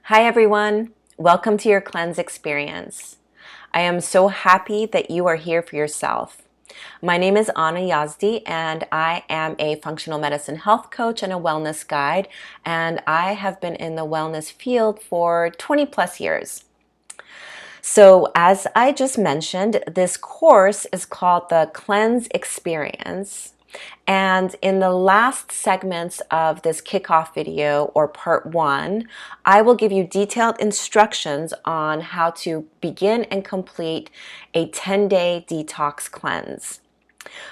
Hi everyone, welcome to your cleanse experience. I am so happy that you are here for yourself. My name is Anna Yazdi and I am a functional medicine health coach and a wellness guide, and I have been in the wellness field for 20 plus years. So as I just mentioned, this course is called the Cleanse Experience. And in the last segments of this kickoff video, or part one, I will give you detailed instructions on how to begin and complete a 10-day detox cleanse.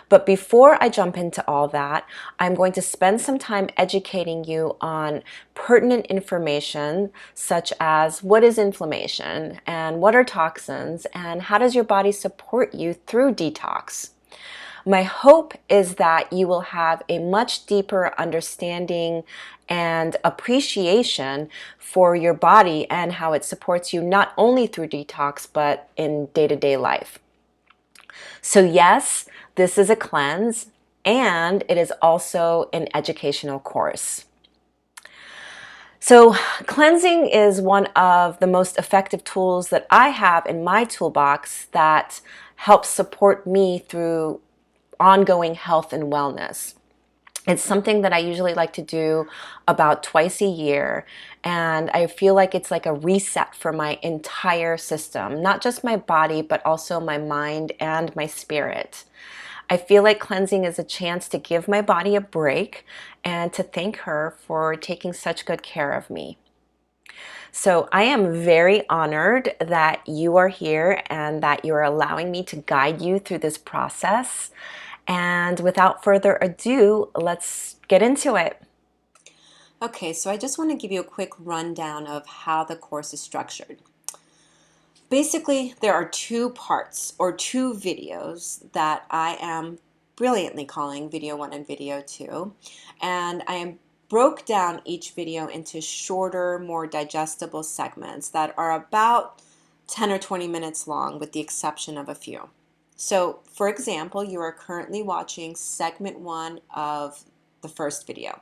But before I jump into all that, I'm going to spend some time educating you on pertinent information such as what is inflammation and what are toxins and how does your body support you through detox. My hope is that you will have a much deeper understanding and appreciation for your body and how it supports you not only through detox but in day-to-day life. So yes, this is a cleanse and it is also an educational course. So cleansing is one of the most effective tools that I have in my toolbox that helps support me through ongoing health and wellness. It's something that I usually like to do about twice a year, and I feel like it's like a reset for my entire system, not just my body, but also my mind and my spirit. I feel like cleansing is a chance to give my body a break and to thank her for taking such good care of me. So I am very honored that you are here and that you're allowing me to guide you through this process. And without further ado, let's get into it. Okay, so I just want to give you a quick rundown of how the course is structured. Basically, there are two parts or two videos that I am brilliantly calling video 1 and video 2. And I am broke down each video into shorter, more digestible segments that are about 10 or 20 minutes long with the exception of a few. So, for example, you are currently watching segment 1 of the first video.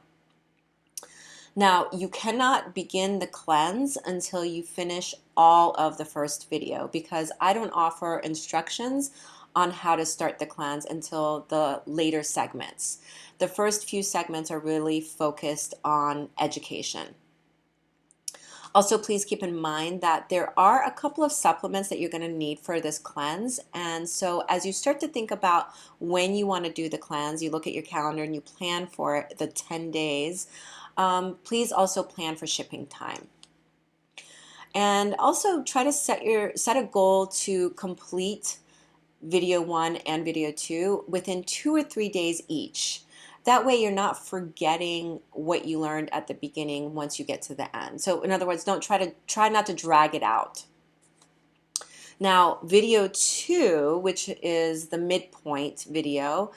Now, you cannot begin the cleanse until you finish all of the first video because I don't offer instructions on how to start the cleanse until the later segments. The first few segments are really focused on education. Also, please keep in mind that there are a couple of supplements that you're going to need for this cleanse. And so as you start to think about when you want to do the cleanse, you look at your calendar and you plan for the 10 days. Please also plan for shipping time. And also try to set a goal to complete video 1 and video 2 within 2 or 3 days each. That way you're not forgetting what you learned at the beginning once you get to the end. So in other words, try not to drag it out. Now, video 2, which is the midpoint video,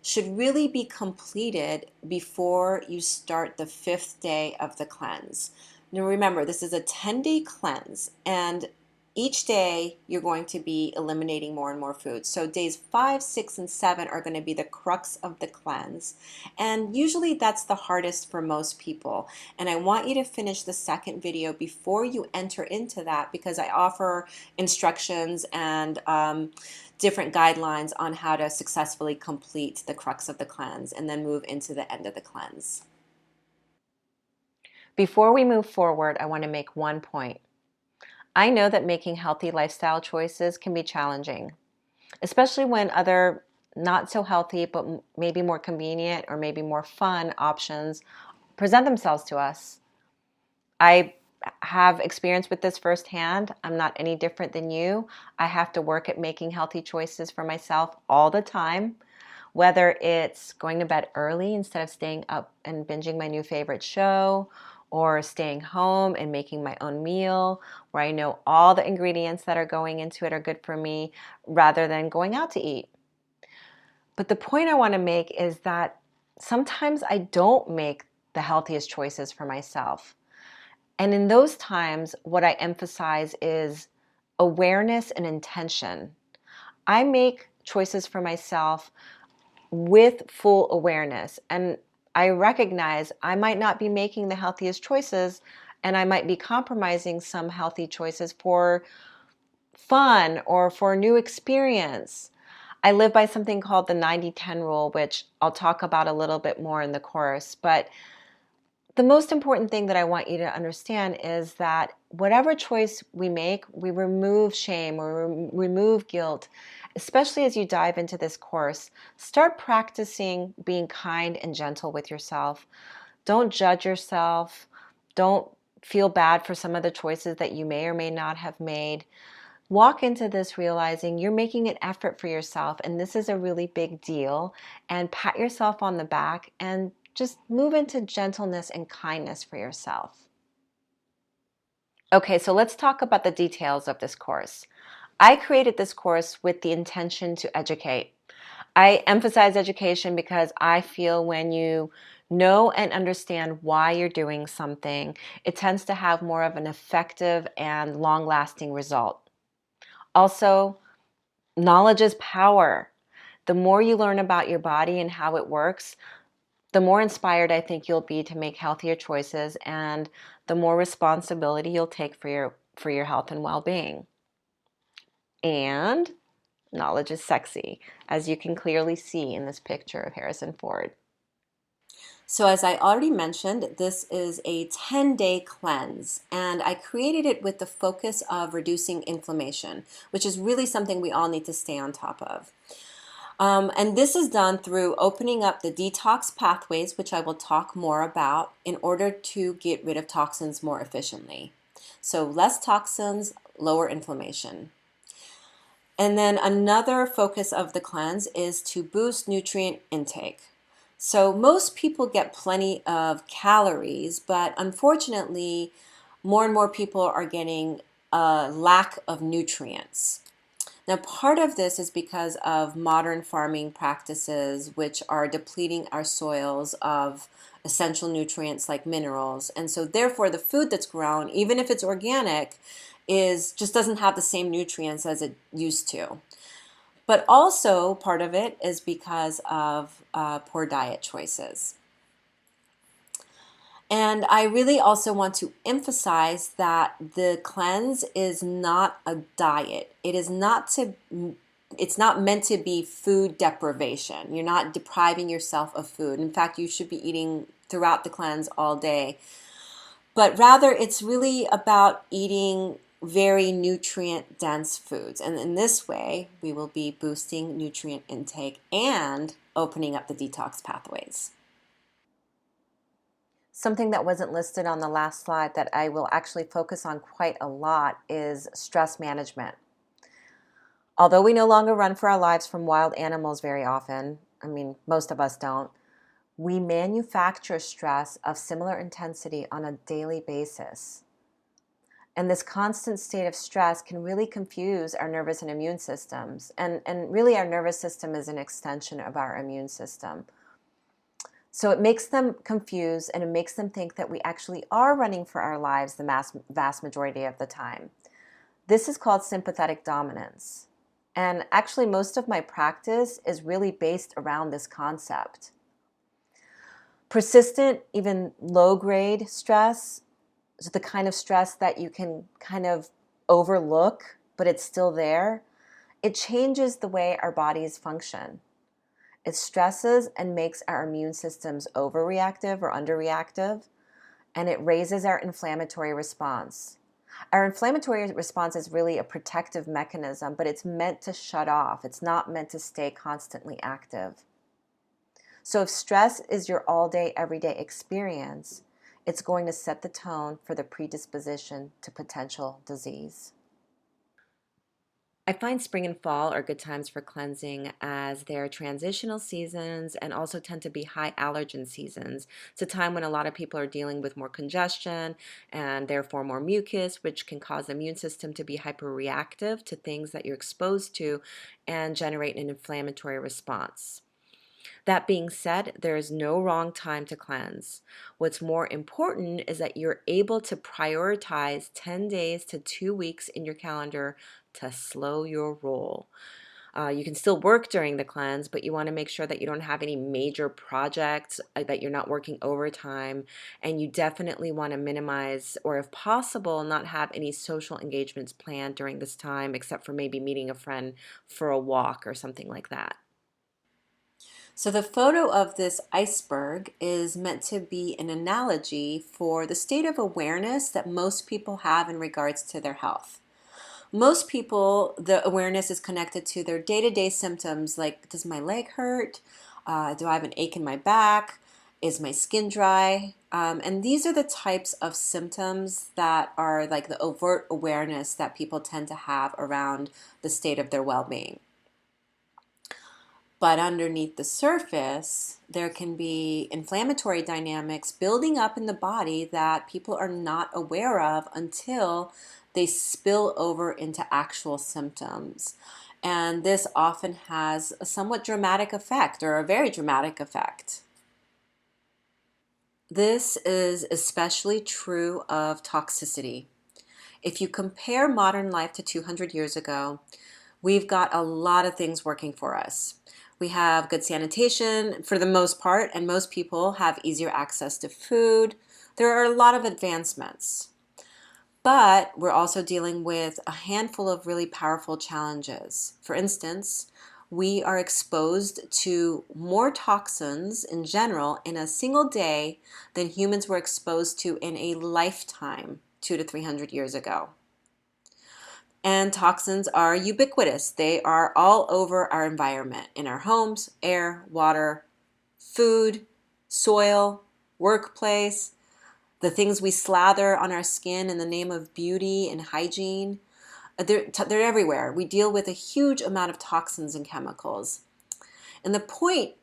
should really be completed before you start the 5th day of the cleanse. Now remember, this is a 10-day cleanse, and each day you're going to be eliminating more and more food. So days 5, 6, and 7 are going to be the crux of the cleanse. And usually that's the hardest for most people. And I want you to finish the second video before you enter into that because I offer instructions and different guidelines on how to successfully complete the crux of the cleanse and then move into the end of the cleanse. Before we move forward, I want to make one point. I know that making healthy lifestyle choices can be challenging, especially when other not so healthy but maybe more convenient or maybe more fun options present themselves to us. I have experience with this firsthand. I'm not any different than you. I have to work at making healthy choices for myself all the time, whether it's going to bed early instead of staying up and binging my new favorite show, or staying home and making my own meal where I know all the ingredients that are going into it are good for me rather than going out to eat. But the point I want to make is that sometimes I don't make the healthiest choices for myself. And in those times, what I emphasize is awareness and intention. I make choices for myself with full awareness. And I recognize I might not be making the healthiest choices and I might be compromising some healthy choices for fun or for a new experience. I live by something called the 90-10 rule, which I'll talk about a little bit more in the course. But the most important thing that I want you to understand is that whatever choice we make, we remove shame or remove guilt, especially as you dive into this course. Start practicing being kind and gentle with yourself. Don't judge yourself. Don't feel bad for some of the choices that you may or may not have made. Walk into this realizing you're making an effort for yourself, and this is a really big deal, and pat yourself on the back and just move into gentleness and kindness for yourself. Okay, so let's talk about the details of this course. I created this course with the intention to educate. I emphasize education because I feel when you know and understand why you're doing something, it tends to have more of an effective and long-lasting result. Also, knowledge is power. The more you learn about your body and how it works, the more inspired I think you'll be to make healthier choices, and the more responsibility you'll take for your health and well-being. And knowledge is sexy, as you can clearly see in this picture of Harrison Ford. So as I already mentioned, this is a 10-day cleanse, and I created it with the focus of reducing inflammation, which is really something we all need to stay on top of. And this is done through opening up the detox pathways, which I will talk more about, in order to get rid of toxins more efficiently. So less toxins, lower inflammation. And then another focus of the cleanse is to boost nutrient intake. So most people get plenty of calories, but unfortunately, more and more people are getting a lack of nutrients. Now, part of this is because of modern farming practices, which are depleting our soils of essential nutrients like minerals. And so therefore, the food that's grown, even if it's organic, just doesn't have the same nutrients as it used to. But also part of it is because of poor diet choices. And I really also want to emphasize that the cleanse is not a diet. It's not meant to be food deprivation. You're not depriving yourself of food. In fact, you should be eating throughout the cleanse all day. But rather, it's really about eating very nutrient dense foods. And in this way, we will be boosting nutrient intake and opening up the detox pathways. Something that wasn't listed on the last slide that I will actually focus on quite a lot is stress management. Although we no longer run for our lives from wild animals very often, I mean, most of us don't, we manufacture stress of similar intensity on a daily basis. And this constant state of stress can really confuse our nervous and immune systems. And really, our nervous system is an extension of our immune system. So it makes them confused, and it makes them think that we actually are running for our lives the vast majority of the time. This is called sympathetic dominance. And actually, most of my practice is really based around this concept. Persistent, even low-grade stress, so the kind of stress that you can kind of overlook, but it's still there, it changes the way our bodies function. It stresses and makes our immune systems overreactive or underreactive, and it raises our inflammatory response. Our inflammatory response is really a protective mechanism, but it's meant to shut off. It's not meant to stay constantly active. So if stress is your all-day, everyday experience, it's going to set the tone for the predisposition to potential disease. I find spring and fall are good times for cleansing, as they're transitional seasons and also tend to be high allergen seasons. It's a time when a lot of people are dealing with more congestion and therefore more mucus, which can cause the immune system to be hyperreactive to things that you're exposed to and generate an inflammatory response. That being said, there is no wrong time to cleanse. What's more important is that you're able to prioritize 10 days to 2 weeks in your calendar to slow your roll. You can still work during the cleanse, but you want to make sure that you don't have any major projects, that you're not working overtime, and you definitely want to minimize, or if possible, not have any social engagements planned during this time, except for maybe meeting a friend for a walk or something like that. So the photo of this iceberg is meant to be an analogy for the state of awareness that most people have in regards to their health. Most people, the awareness is connected to their day-to-day symptoms, like, does my leg hurt? Do I have an ache in my back? Is my skin dry? And these are the types of symptoms that are like the overt awareness that people tend to have around the state of their well-being. But underneath the surface, there can be inflammatory dynamics building up in the body that people are not aware of until they spill over into actual symptoms. And this often has a somewhat dramatic effect, or a very dramatic effect. This is especially true of toxicity. If you compare modern life to 200 years ago, we've got a lot of things working for us. We have good sanitation for the most part, and most people have easier access to food. There are a lot of advancements. But we're also dealing with a handful of really powerful challenges. For instance, we are exposed to more toxins in general in a single day than humans were exposed to in a lifetime 200 to 300 years ago. And toxins are ubiquitous. They are all over our environment, in our homes, air, water, food, soil, workplace, the things we slather on our skin in the name of beauty and hygiene. They're everywhere. We deal with a huge amount of toxins and chemicals. And the point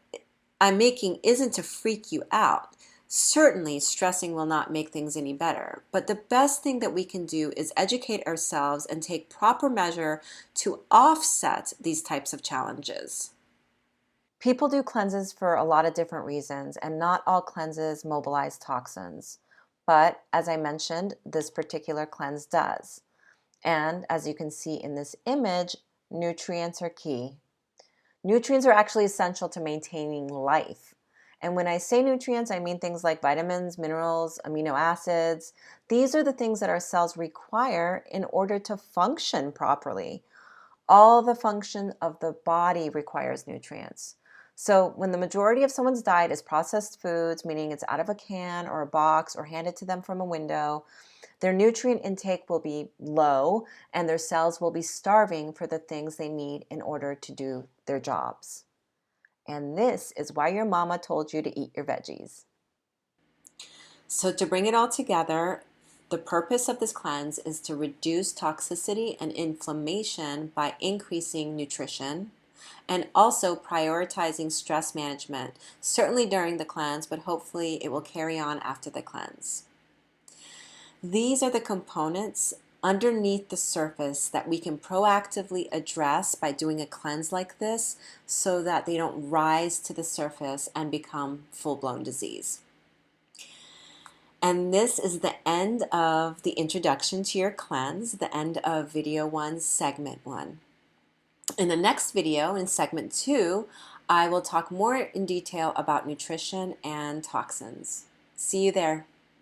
I'm making isn't to freak you out. Certainly, stressing will not make things any better, but the best thing that we can do is educate ourselves and take proper measure to offset these types of challenges. People do cleanses for a lot of different reasons, and not all cleanses mobilize toxins. But as I mentioned, this particular cleanse does. And as you can see in this image, nutrients are key. Nutrients are actually essential to maintaining life. And when I say nutrients, I mean things like vitamins, minerals, amino acids. These are the things that our cells require in order to function properly. All the function of the body requires nutrients. So when the majority of someone's diet is processed foods, meaning it's out of a can or a box or handed to them from a window, their nutrient intake will be low and their cells will be starving for the things they need in order to do their jobs. And this is why your mama told you to eat your veggies. So to bring it all together, the purpose of this cleanse is to reduce toxicity and inflammation by increasing nutrition and also prioritizing stress management, certainly during the cleanse, but hopefully it will carry on after the cleanse. These are the components underneath the surface that we can proactively address by doing a cleanse like this so that they don't rise to the surface and become full-blown disease. And this is the end of the introduction to your cleanse, the end of video 1, segment 1. In the next video, in segment 2, I will talk more in detail about nutrition and toxins. See you there.